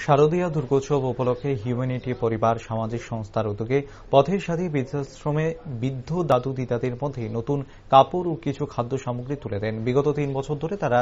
শারদীয়া দুর্গোৎসব উপলক্ষে হিউম্যানিটি পরিবার সামাজিক সংস্থার উদ্যোগে পথের সাথী বৃদ্ধাশ্রমে বৃদ্ধ দাদু দিদাদের মধ্যে নতুন কাপড় ও কিছু খাদ্য সামগ্রী তুলে দেন। বিগত ৩ বছর ধরে তারা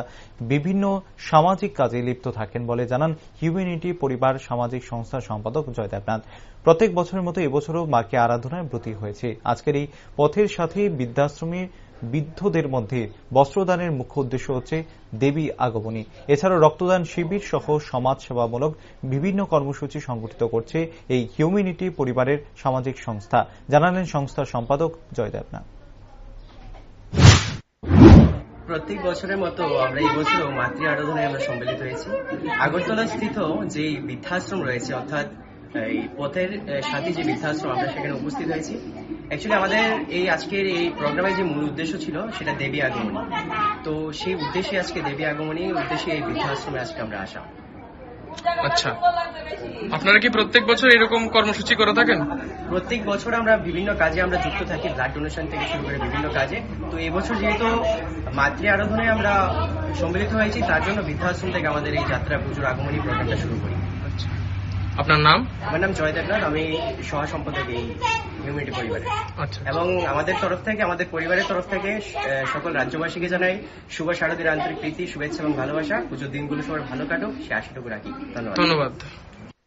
বিভিন্ন সামাজিক কাজে লিপ্ত থাকেন বলে জানান হিউম্যানিটি পরিবার সামাজিক সংস্থার সম্পাদক জয় দেবনাথ। প্রত্যেক বছরের মতো এবছরও মাকে আরাধনায় ব্রতী হয়েছে। আজকের এই পথের সাথী বৃদ্ধাশ্রমের বৃদ্ধদের মধ্যে বস্ত্রদানের মুখ্য উদ্দেশ্য হচ্ছে দেবী আগমনী। এছাড়াও রক্তদান শিবির সহ সমাজসেবামূলক বিভিন্ন কর্মসূচি সংগঠিত করছে এই হিউম্যানিটি পরিবারের সামাজিক সংস্থা, জানালেন সংস্থার সম্পাদক জয় দেবনাথ। প্রত্যেক বছরের মতো আমরা এই বছরও মাতৃ আরাধনায় আমরা সম্মিলিত হয়েছি। আগরতলা স্থিত যে বৃদ্ধাশ্রম রয়েছে, অর্থাৎ এই পথের সাথী যে বৃদ্ধাশ্রম, আমরা সেখানে উপস্থিত হয়েছি। অ্যাকচুয়ালি আমাদের এই আজকের এই প্রোগ্রামের যে মূল উদ্দেশ্য ছিল সেটা দেবী আগমনী। তো সেই উদ্দেশ্যে আজকে দেবী আগমনীর উদ্দেশ্যে এই বৃদ্ধাশ্রমে আজকে আমরা আসা। আচ্ছা, আপনারা কি প্রত্যেক বছর এরকম কর্মসূচি করে থাকেন? প্রত্যেক বছর আমরা বিভিন্ন কাজে আমরা যুক্ত থাকি, ব্লাড ডোনেশন থেকে শুরু করে বিভিন্ন কাজে। তো এবছর যেহেতু মাতৃ আরাধনায় আমরা সম্মিলিত হয়েছি, তার জন্য বৃদ্ধাশ্রম থেকে আমাদের এই যাত্রা পুজোর আগমনী প্রোগ্রামটা শুরু করি। আপনার নাম? আমার নাম জয় দেবনাথ, আমি সহ সম্পাদক এই হিউম্যানিটি পরিবারে। আচ্ছা, এবং আমাদের তরফ থেকে, আমাদের পরিবারের তরফ থেকে সকল রাজ্যবাসীকে জানাই শুভ শারদীর আন্তরিক প্রীতি, শুভেচ্ছা এবং ভালোবাসা। পুজোর দিনগুলো সবার ভালো কাটুক, সে আশাটুকু রাখি। ধন্যবাদ।